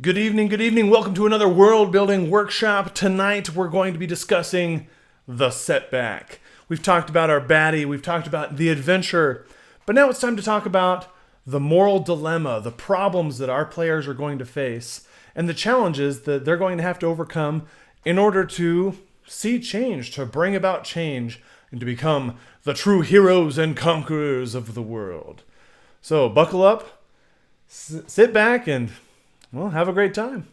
Good evening. Welcome to another world building workshop. Tonight we're going to be discussing the setback. We've talked about our baddie, we've talked about the adventure, but now it's time to talk about the moral dilemma, the problems that our players are going to face, and the challenges that they're going to have to overcome in order to see change, to bring about change, and to become the true heroes and conquerors of the world. So buckle up, sit back, and well, have a great time.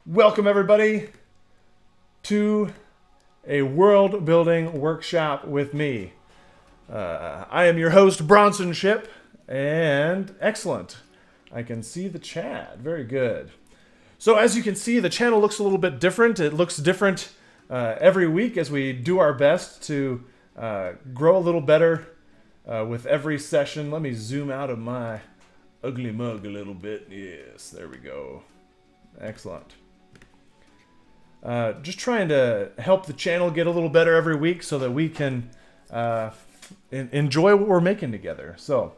Welcome, everybody, to a world building workshop with me. I am your host, Bronson Ship, and excellent. I can see the chat. Very good. So as you can see, the channel looks a little bit different. It looks different every week as we do our best to grow a little better with every session. Let me zoom out of my ugly mug a little bit. Yes, there we go. Excellent. Just trying to help the channel get a little better every week so that we can enjoy what we're making together. So,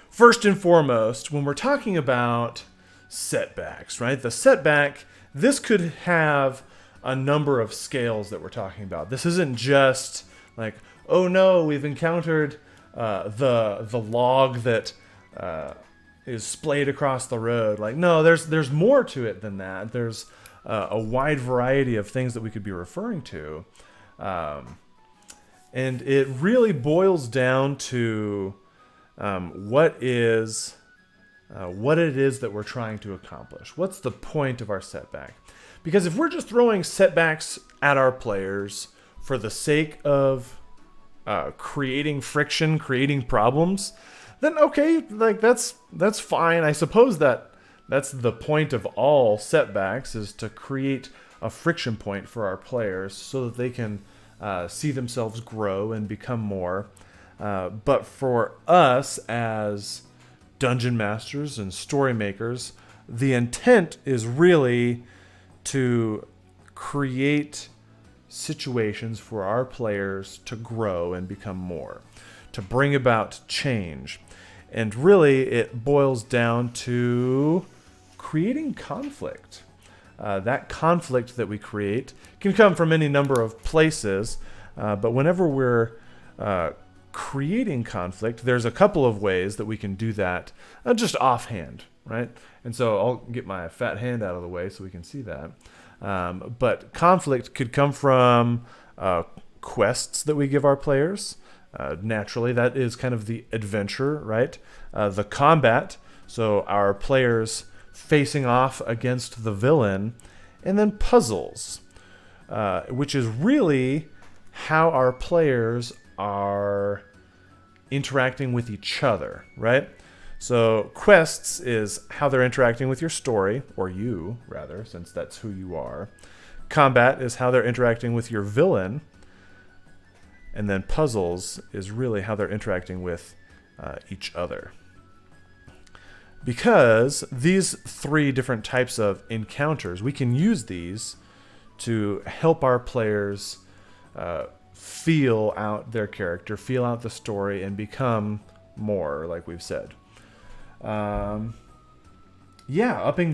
first and foremost, when we're talking about setbacks, right? The setback, this could have a number of scales that we're talking about. This isn't just like, oh no, we've encountered the log that is splayed across the road. Like, no, there's more to it than that. There's a wide variety of things that we could be referring to. And it really boils down to what it is that we're trying to accomplish. What's the point of our setback? Because if we're just throwing setbacks at our players for the sake of creating friction, creating problems, then okay, like that's fine. I suppose that's the point of all setbacks, is to create a friction point for our players so that they can see themselves grow and become more. But for us as dungeon masters and story makers, the intent is really to create situations for our players to grow and become more, to bring about change. And really, it boils down to creating conflict. That conflict that we create can come from any number of places, but whenever we're creating conflict, there's a couple of ways that we can do that just offhand, right? And so I'll get my fat hand out of the way so we can see that. But conflict could come from quests that we give our players. Naturally, that is kind of the adventure, right? The combat, so our players facing off against the villain, and then puzzles, which is really how our players are interacting with each other, right? So quests is how they're interacting with your story, or you, rather, since that's who you are. Combat is how they're interacting with your villain. And then puzzles is really how they're interacting with each other. Because these three different types of encounters, we can use these to help our players feel out their character, feel out the story, and become more, like we've said. Upping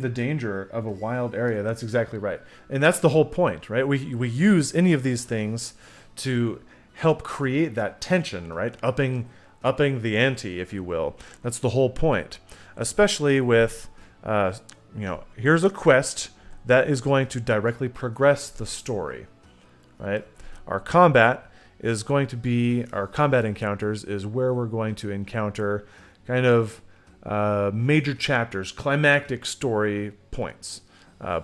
the danger of a wild area. That's exactly right. And that's the whole point, right? We use any of these things to help create that tension, right? Upping the ante, if you will. That's the whole point. Especially with, here's a quest that is going to directly progress the story, right? Our combat encounters is where we're going to encounter kind of major chapters, climactic story points.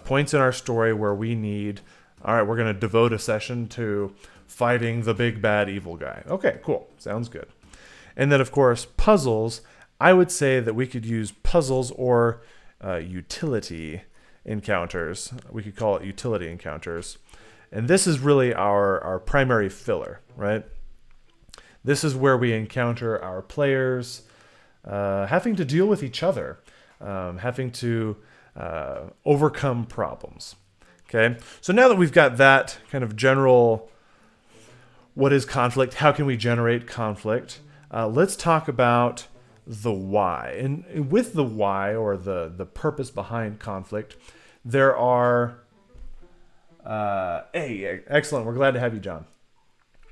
Points in our story where we need, all right, we're going to devote a session to fighting the big bad evil guy. Okay, cool. Sounds good. And then, of course, puzzles. I would say that we could use puzzles or utility encounters. We could call it utility encounters. And this is really our primary filler, right? This is where we encounter our players having to deal with each other, having to overcome problems. Okay, so now that we've got that kind of general what is conflict? How can we generate conflict? Let's talk about the why. And with the why, or the purpose behind conflict, there are... hey, excellent. We're glad to have you, John.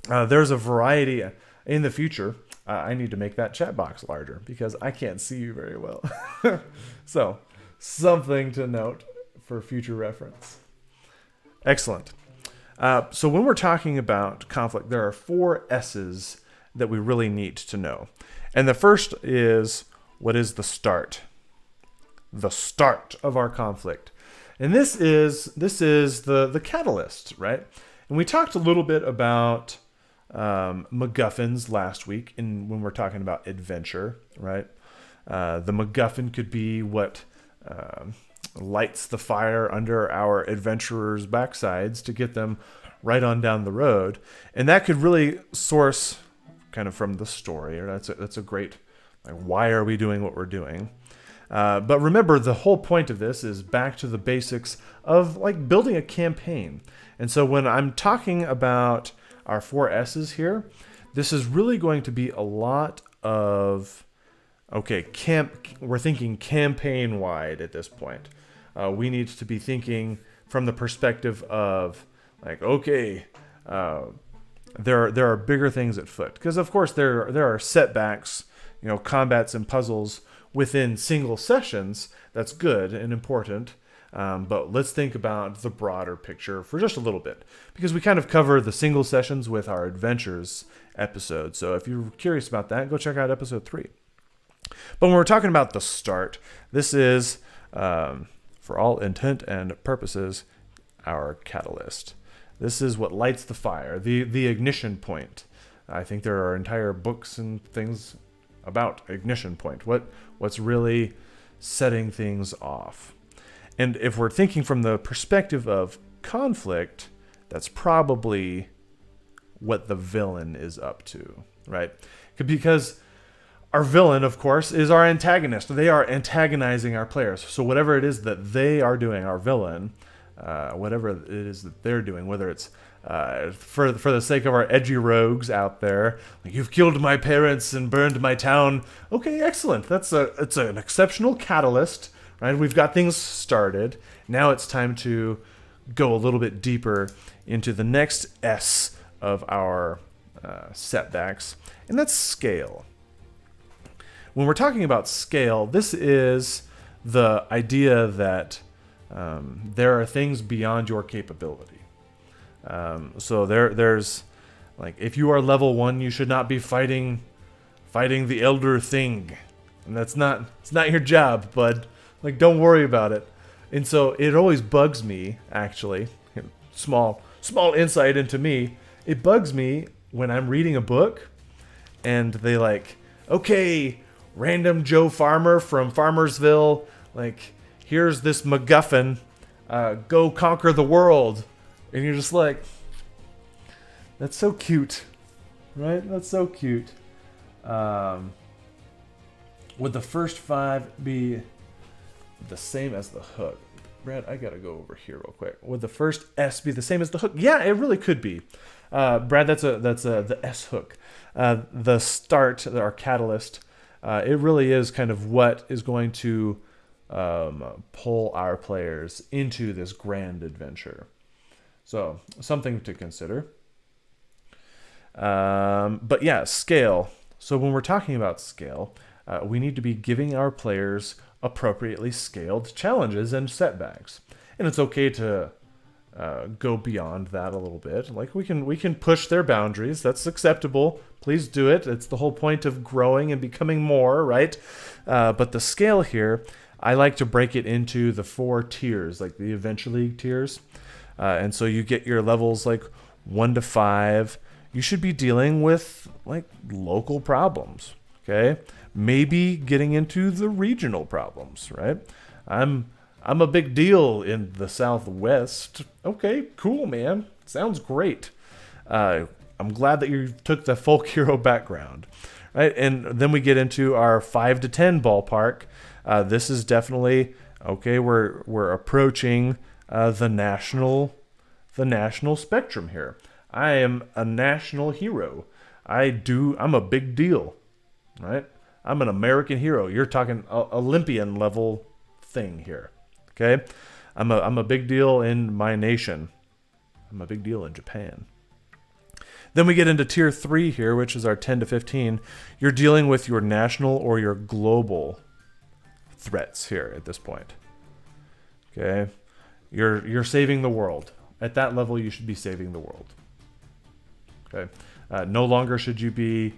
There's a variety in the future. I need to make that chat box larger because I can't see you very well. So, something to note for future reference. Excellent. So when we're talking about conflict, there are 4 S's that we really need to know. And the first is, what is the start? The start of our conflict. And this is the catalyst, right? And we talked a little bit about MacGuffins last week when we're talking about adventure, right? The MacGuffin could be what lights the fire under our adventurers' backsides to get them right on down the road. And that could really source kind of from the story. Or that's a great, like, why are we doing what we're doing? But remember, the whole point of this is back to the basics of like building a campaign. And so when I'm talking about our 4 S's here, this is really going to be a lot of, okay, we're thinking campaign wide at this point. We need to be thinking from the perspective of like, okay, there are bigger things at foot, because of course there are setbacks, combats and puzzles within single sessions. That's good and important. But let's think about the broader picture for just a little bit, because we kind of cover the single sessions with our adventures episode. So if you're curious about that, go check out episode 3. But when we're talking about the start, this is, for all intent and purposes, our catalyst. This is what lights the fire, the ignition point. I think there are entire books and things about ignition point. What's really setting things off. And if we're thinking from the perspective of conflict, that's probably what the villain is up to, right? Because our villain, of course, is our antagonist. They are antagonizing our players. So whatever it is that they are doing, our villain, whatever it is that they're doing, whether it's for the sake of our edgy rogues out there, like, you've killed my parents and burned my town. Okay, excellent. It's an exceptional catalyst, right? We've got things started. Now it's time to go a little bit deeper into the next S of our setbacks, and that's scale. When we're talking about scale, this is the idea that there are things beyond your capability. So there's like, if you are level 1, you should not be fighting the Elder Thing, and it's not your job, bud. Like, don't worry about it. And so it always bugs me, actually. Small insight into me. It bugs me when I'm reading a book and they like, okay, random Joe Farmer from Farmersville, like, here's this MacGuffin, go conquer the world. And you're just like, that's so cute, right? That's so cute. Would the first 5 be the same as the hook? Brad, I gotta go over here real quick. Would the first S be the same as the hook? Yeah, it really could be. Brad, that's the S hook. The start, our catalyst, it really is kind of what is going to pull our players into this grand adventure. So, something to consider. But yeah, scale. So when we're talking about scale, we need to be giving our players appropriately scaled challenges and setbacks. And it's okay to go beyond that a little bit. Like, we can push their boundaries. That's acceptable. Please do it. It's the whole point of growing and becoming more, right? But the scale here, I like to break it into the 4 tiers, like the Adventure League tiers. And so you get your levels like 1 to 5. You should be dealing with like local problems, okay? Maybe getting into the regional problems, right? I'm a big deal in the Southwest. Okay, cool, man. Sounds great. I'm glad that you took the folk hero background, right? And then we get into our 5 to 10 ballpark. This is definitely okay. We're approaching the national spectrum here. I am a national hero. I'm a big deal, right? I'm an American hero. You're talking Olympian level thing here, okay? I'm a big deal in my nation. I'm a big deal in Japan. Then we get into tier 3 here, which is our 10 to 15. You're dealing with your national or your global threats here at this point. Okay? You're saving the world. At that level, you should be saving the world. Okay? No longer should you be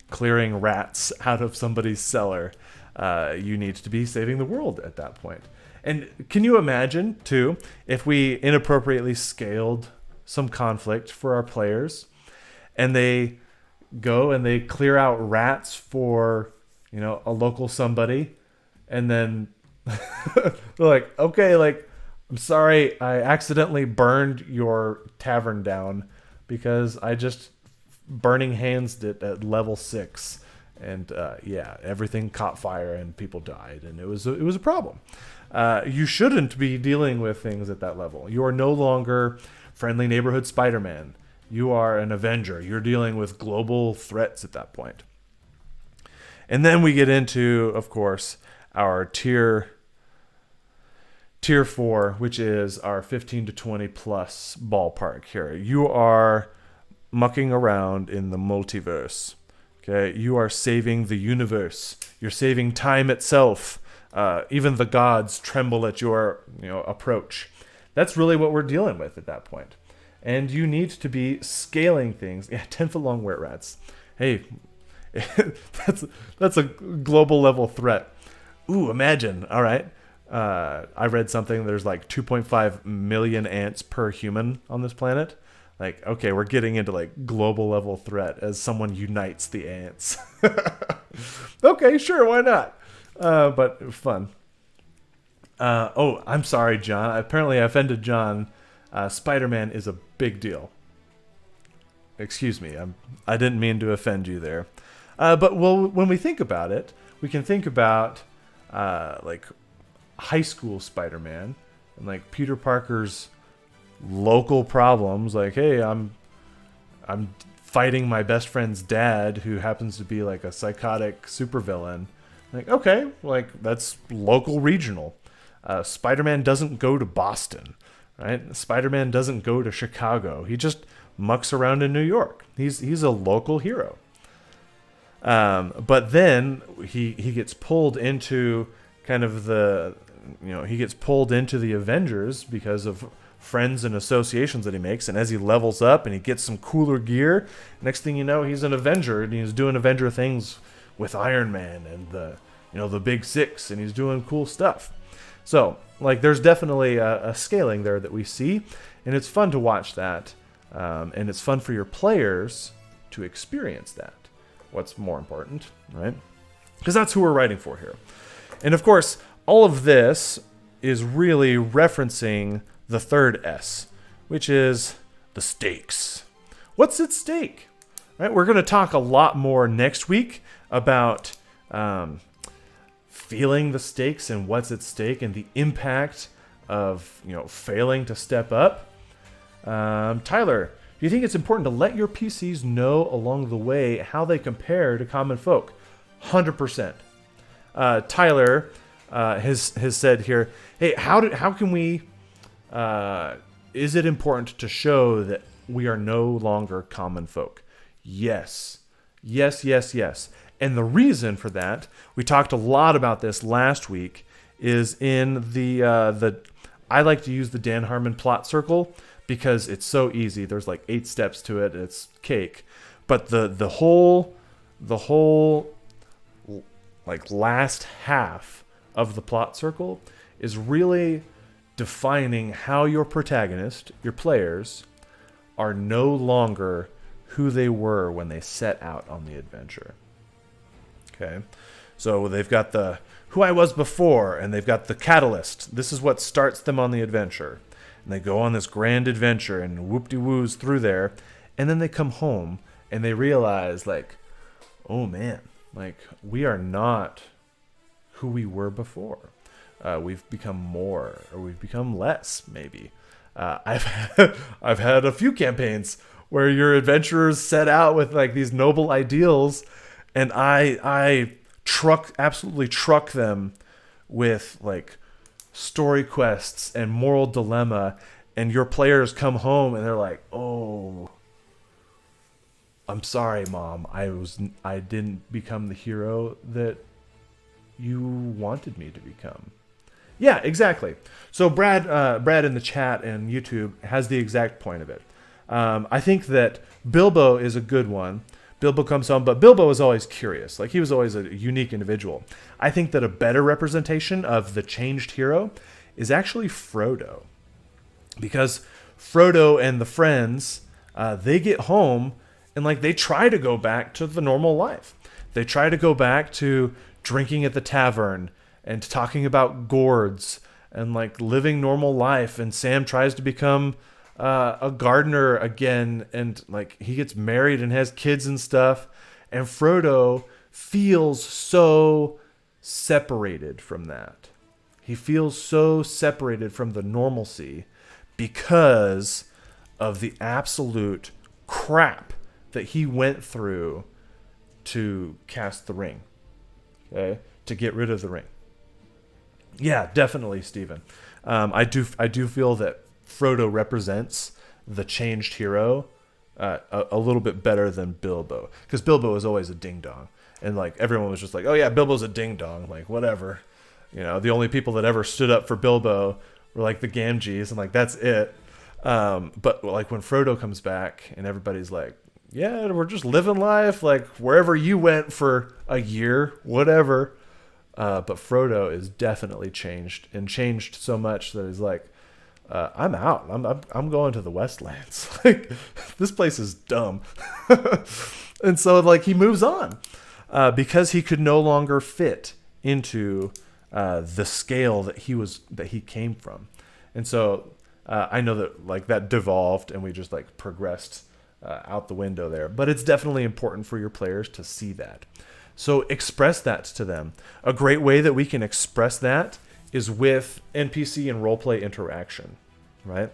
clearing rats out of somebody's cellar. You need to be saving the world at that point. And can you imagine, too, if we inappropriately scaled some conflict for our players and they go and they clear out rats for, a local somebody, and then they're like, okay, like, I'm sorry, I accidentally burned your tavern down because I just burning hands it at level 6, and everything caught fire and people died, and it was a problem. You shouldn't be dealing with things at that level. You are no longer friendly neighborhood Spider-Man. You are an Avenger. You're dealing with global threats at that point. And then we get into, of course, our tier 4, which is our 15 to 20 plus ballpark here. You are mucking around in the multiverse. Okay, you are saving the universe. You're saving time itself. Even the gods tremble at your approach. That's really what we're dealing with at that point. And you need to be scaling things. Yeah, 10-foot long were rats. Hey, that's a global level threat. Ooh, imagine. All right. I read something. There's like 2.5 million ants per human on this planet. Like, okay, we're getting into like global level threat as someone unites the ants. Okay, sure, why not? But fun. I'm sorry, John. Apparently I offended John. Spider-Man is a big deal. Excuse me. I didn't mean to offend you there. But when we think about it, we can think about like high school Spider-Man and like Peter Parker's local problems. Like, hey, I'm fighting my best friend's dad, who happens to be like a psychotic supervillain. Like, okay, like that's local, regional. Spider-Man doesn't go to Boston, right? Spider-Man doesn't go to Chicago. He just mucks around in New York. He's a local hero. But then he gets pulled into kind of he gets pulled into the Avengers because of friends and associations that he makes. And as he levels up and he gets some cooler gear, next thing you know, he's an Avenger and he's doing Avenger things with Iron Man and the Big Six, and he's doing cool stuff. So, like, there's definitely a scaling there that we see, and it's fun to watch that, and it's fun for your players to experience that. What's more important, right? Because that's who we're writing for here. And of course, all of this is really referencing the third S, which is the stakes. What's at stake? Right? We're going to talk a lot more next week about feeling the stakes and what's at stake and the impact of failing to step up. Tyler, do you think it's important to let your PCs know along the way how they compare to common folk? 100%. Tyler has said here, hey, how can we? Is it important to show that we are no longer common folk? Yes. And the reason for that, we talked a lot about this last week, is in the I like to use the Dan Harmon plot circle because it's so easy. There's like 8 steps to it. It's cake. But the whole like last half of the plot circle is really defining how your protagonist, your players, are no longer who they were when they set out on the adventure. Okay, so they've got the who I was before, and they've got the catalyst. This is what starts them on the adventure. And they go on this grand adventure and whoop-de-woos through there, and then they come home and they realize, like, oh man, like, we are not who we were before. We've become more, or we've become less, maybe. I've had a few campaigns where your adventurers set out with like these noble ideals, and I absolutely truck them with like story quests and moral dilemma, and your players come home and they're like, "Oh, I'm sorry, Mom. I didn't become the hero that you wanted me to become." Yeah, exactly. So Brad in the chat and YouTube has the exact point of it. I think that Bilbo is a good one. Bilbo comes home, but Bilbo was always curious. Like, he was always a unique individual. I think that a better representation of the changed hero is actually Frodo. Because Frodo and the friends, they get home and like they try to go back to the normal life. They try to go back to drinking at the tavern and talking about gourds and like living normal life. And Sam tries to become a gardener again, and like he gets married and has kids and stuff. And Frodo feels so separated from that. He feels so separated from the normalcy because of the absolute crap that he went through to cast the ring, okay, to get rid of the ring. Yeah, definitely, Stephen. I do feel that Frodo represents the changed hero a little bit better than Bilbo, because Bilbo was always a ding dong, and like everyone was just like, "Oh yeah, Bilbo's a ding dong," like whatever. You know, the only people that ever stood up for Bilbo were like the Gamgees, and like that's it. But like when Frodo comes back, and everybody's like, "Yeah, we're just living life, like wherever you went for a year, whatever." But Frodo is definitely changed, and changed so much that he's like, I'm out. I'm going to the Westlands. Like, this place is dumb. And so like he moves on because he could no longer fit into the scale that he came from. And so I know that like that devolved and we just like progressed out the window there. But it's definitely important for your players to see that. So express that to them. A great way that we can express that is with NPC and roleplay interaction, right?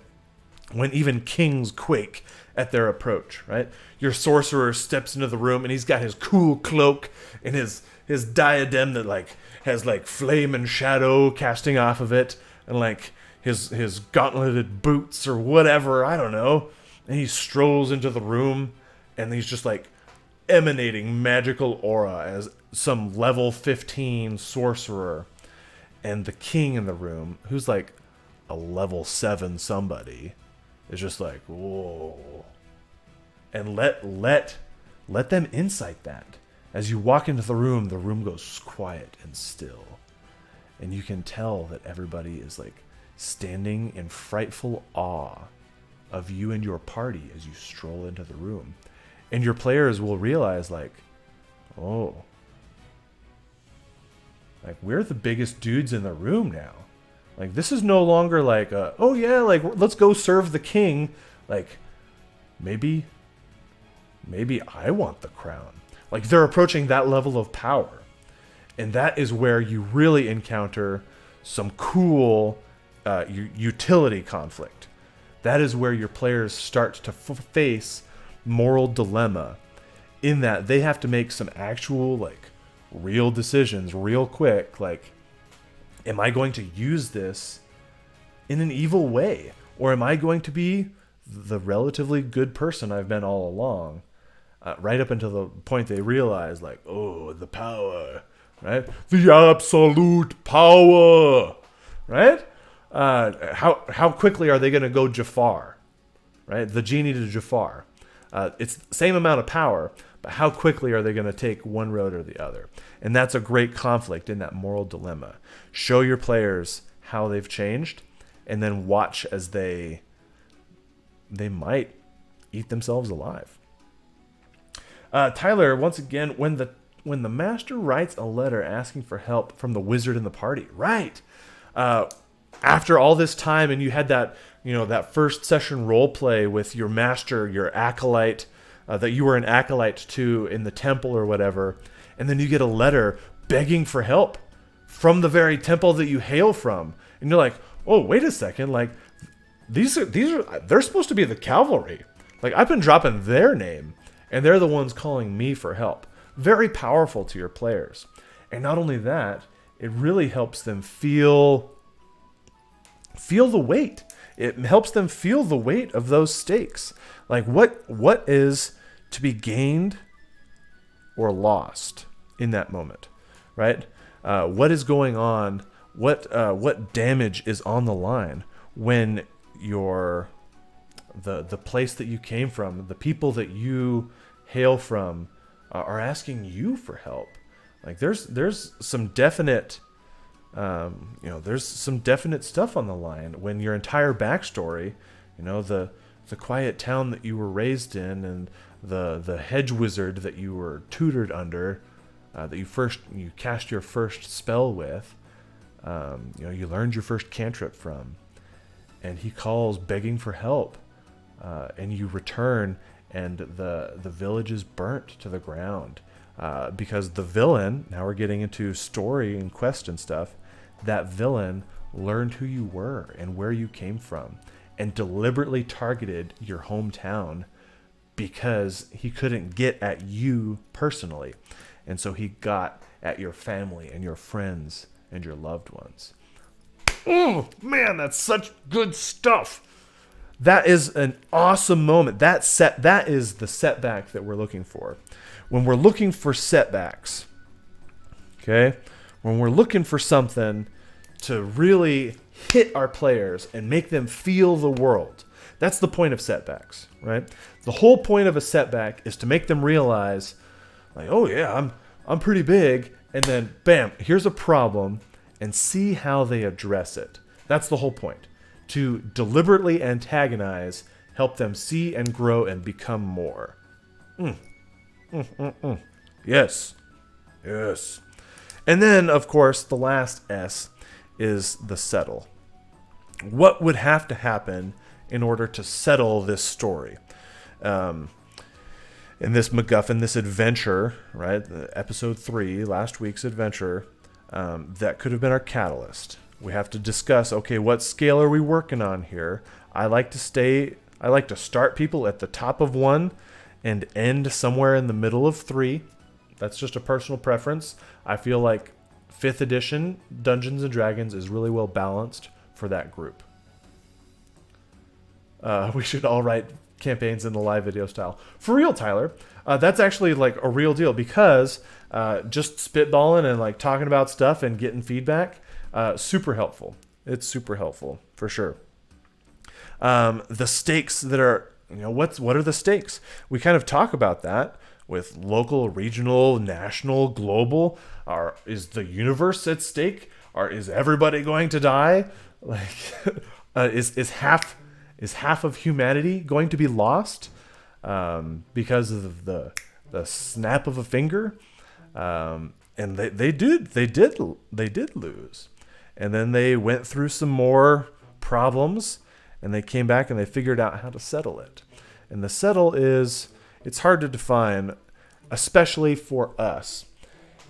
When even kings quake at their approach, right? Your sorcerer steps into the room and he's got his cool cloak and his diadem that like has like flame and shadow casting off of it, and like his gauntleted boots or whatever, I don't know. And he strolls into the room and he's just like emanating magical aura as some level 15 sorcerer. And the king in the room, who's like a level 7 somebody, is just like, whoa. And let them insight that. As you walk into the room goes quiet and still. And you can tell that everybody is like standing in frightful awe of you and your party as you stroll into the room. And your players will realize like, oh, like we're the biggest dudes in the room now. Like this is no longer like, oh yeah, like let's go serve the king. Like maybe I want the crown. Like they're approaching that level of power. And that is where you really encounter some cool utility conflict. That is where your players start to face moral dilemma, in that they have to make some actual like real decisions real quick. Like, am I going to use this in an evil way, or am I going to be the relatively good person I've been all along? Right up until the point they realize like, oh, the power, right? The absolute power, right? How quickly are they going to go Jafar, right? The genie to Jafar. It's the same amount of power, but how quickly are they going to take one road or the other? And that's a great conflict in that moral dilemma. Show your players how they've changed, and then watch as they might eat themselves alive. Tyler, once again, when the master writes a letter asking for help from the wizard in the party, right? After all this time, and you had that, that first session role play with your master, your acolyte, that you were an acolyte to in the temple or whatever, and then you get a letter begging for help from the very temple that you hail from, and you're like, oh, wait a second, like they're supposed to be the cavalry. Like, I've been dropping their name, and they're the ones calling me for help. Very powerful to your players. And not only that, it really helps them feel the weight. It helps them feel the weight of those stakes. Like, what is to be gained or lost in that moment, right? What is going on? What damage is on the line when the place that you came from, the people that you hail from, are asking you for help? Like, there's some definite, there's some definite stuff on the line when your entire backstory, the quiet town that you were raised in, and the hedge wizard that you were tutored under, that you cast your first spell with, you learned your first cantrip from, and he calls begging for help, and you return, and the village is burnt to the ground, because the villain, now we're getting into story and quest and stuff, that villain learned who you were and where you came from, and deliberately targeted your hometown because he couldn't get at you personally. And so he got at your family and your friends and your loved ones. Oh, man, that's such good stuff. That is an awesome moment. That is the setback that we're looking for. When we're looking for setbacks, okay? When we're looking for something to really hit our players and make them feel the world, that's the point of setbacks, right? The whole point of a setback is to make them realize, like, oh yeah, I'm pretty big, and then bam, here's a problem, and see how they address it. That's the whole point. To deliberately antagonize, help them see and grow and become more. Yes. Yes. And then, of course, the last S is the settle. What would have to happen in order to settle this story? In this MacGuffin, this adventure, right? Episode 3, last week's adventure, that could have been our catalyst. We have to discuss, okay, what scale are we working on here? I like to start people at the top of 1 and end somewhere in the middle of 3. That's just a personal preference. I feel like 5th edition Dungeons & Dragons is really well balanced for that group. We should all write campaigns in the live video style. For real, Tyler, that's actually like a real deal, because just spitballing and like talking about stuff and getting feedback, super helpful. It's super helpful for sure. The stakes that are, what are the stakes? We kind of talk about that with local, regional, national, global. Is the universe at stake? Is everybody going to die? Like, is half of humanity going to be lost because of the snap of a finger? And they did lose, and then they went through some more problems, and they came back and they figured out how to settle it. And the settle it's hard to define, especially for us.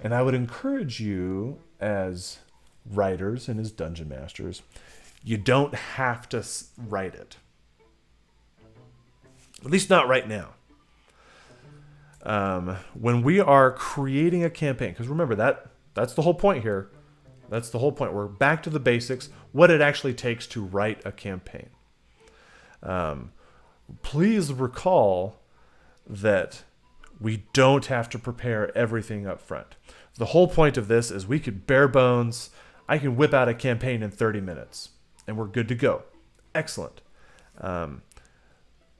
And I would encourage you as writers and as dungeon masters, you don't have to write it. At least not right now. When we are creating a campaign, because remember, that's the whole point here. That's the whole point. We're back to the basics, what it actually takes to write a campaign. Please recall that we don't have to prepare everything up front. The whole point of this is we could bare bones, I can whip out a campaign in 30 minutes, and we're good to go. Excellent.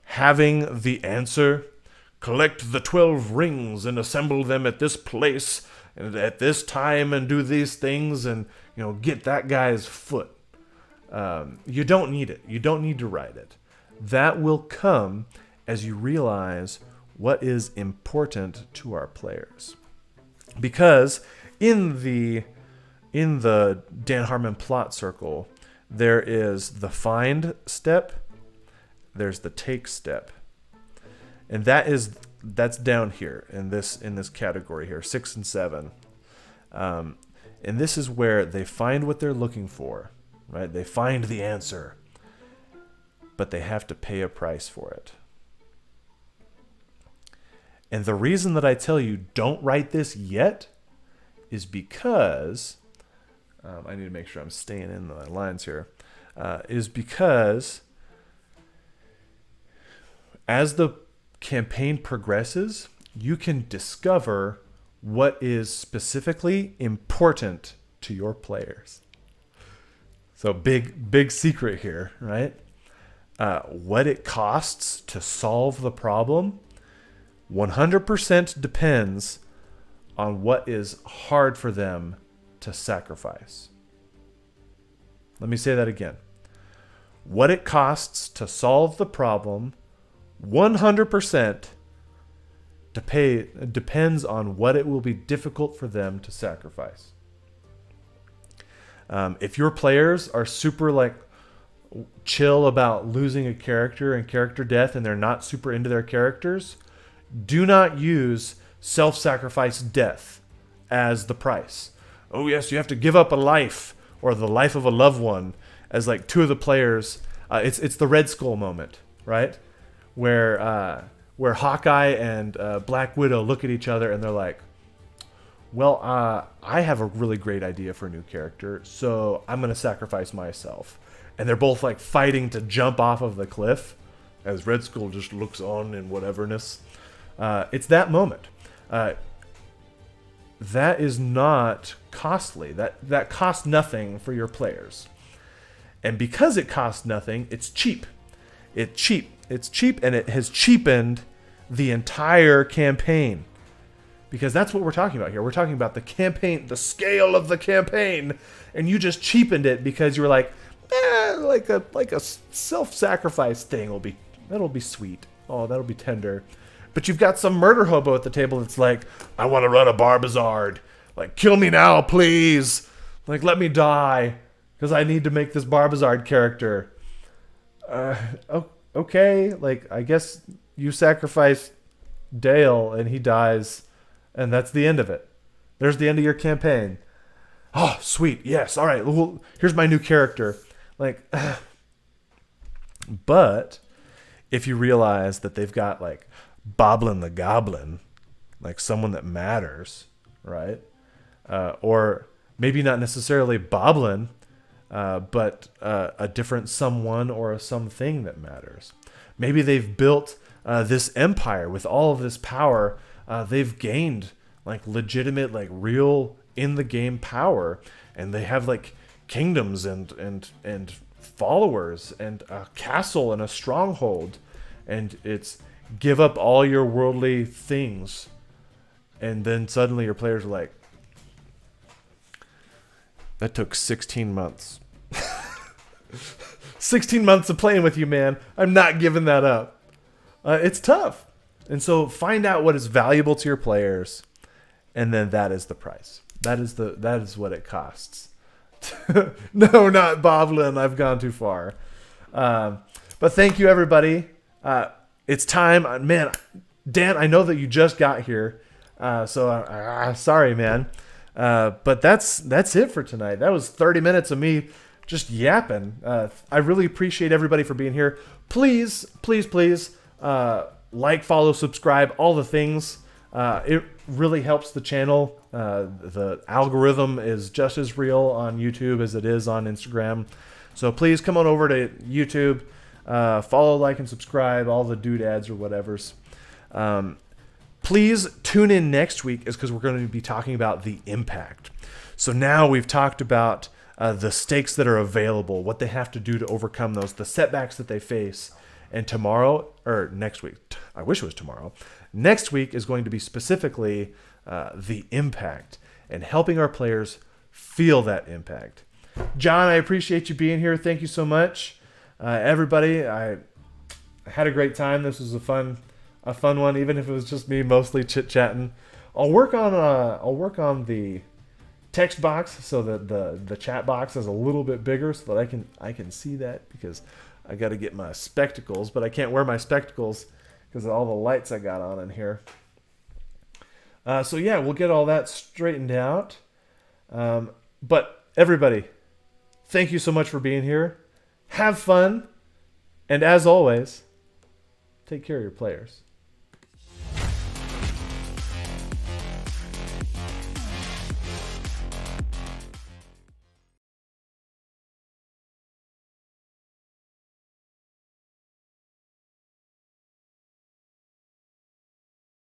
Having the answer, collect the 12 rings and assemble them at this place and at this time and do these things and, get that guy's foot. You don't need it. You don't need to write it. That will come as you realize what is important to our players. Because in the Dan Harmon plot circle, there is the find step, there's the take step. And that's down here in this category here, 6 and 7. And this is where they find what they're looking for, right? They find the answer. but they have to pay a price for it. And the reason that I tell you don't write this yet is because, I need to make sure I'm staying in the lines here, is because as the campaign progresses, you can discover what is specifically important to your players. So big secret here, right? What it costs to solve the problem 100% depends on what is hard for them to sacrifice. Let me say that again. What it costs to solve the problem 100% depends on what it will be difficult for them to sacrifice. If your players are super chill about losing a character and character death and they're not super into their characters, do not use self-sacrifice death as the price. Oh yes, you have to give up a life or the life of a loved one as two of the players. It's the Red Skull moment, right? Where Hawkeye and Black Widow look at each other and they're like, well, I have a really great idea for a new character, so I'm going to sacrifice myself. And they're both fighting to jump off of the cliff as Red Skull just looks on in whateverness. It's that moment. That is not costly. That costs nothing for your players. And because it costs nothing, it's cheap. It's cheap, and it has cheapened the entire campaign. Because that's what we're talking about here. We're talking about the campaign, the scale of the campaign, and you just cheapened it because you were like a self-sacrifice thing that'll be sweet. Oh, that'll be tender. But you've got some murder hobo at the table that's like, I want to run a Barbizard. Kill me now, please. Let me die, because I need to make this Barbizard character. Okay, I guess you sacrifice Dale and he dies, and that's the end of it. There's the end of your campaign. Oh, sweet. Yes. All right. Well, here's my new character. But if you realize that they've got Boblin the Goblin, someone that matters, right? Or maybe not necessarily Boblin, but a different someone or a something that matters. Maybe they've built this empire with all of this power. They've gained legitimate, real in the game power, and they have kingdoms and followers and a castle and a stronghold, and it's give up all your worldly things, and then suddenly your players are like, that took 16 months. 16 months of playing with you, man. I'm not giving that up. It's tough. And so find out what is valuable to your players, and then that is the price. That is what it costs. No, not Boblin. I've gone too far. But thank you, everybody. It's time. Man, Dan, I know that you just got here. So sorry, man. But that's it for tonight. That was 30 minutes of me just yapping. I really appreciate everybody for being here. Please, follow, subscribe, all the things. It really helps the channel. The algorithm is just as real on YouTube as it is on Instagram. So please come on over to YouTube. Follow, like, and subscribe, all the doodads or whatevers. Please tune in next week, is because we're going to be talking about the impact. So now we've talked about the stakes that are available, what they have to do to overcome those, the setbacks that they face. And tomorrow, or next week, I wish it was tomorrow. Next week is going to be specifically the impact and helping our players feel that impact. John, I appreciate you being here. Thank you so much. Everybody, I had a great time. This was a fun one, even if it was just me mostly chit-chatting. I'll work on the text box so that the chat box is a little bit bigger so that I can see that, because I got to get my spectacles, but I can't wear my spectacles because of all the lights I got on in here. So yeah, we'll get all that straightened out. But everybody, thank you so much for being here. Have fun. And as always, take care of your players.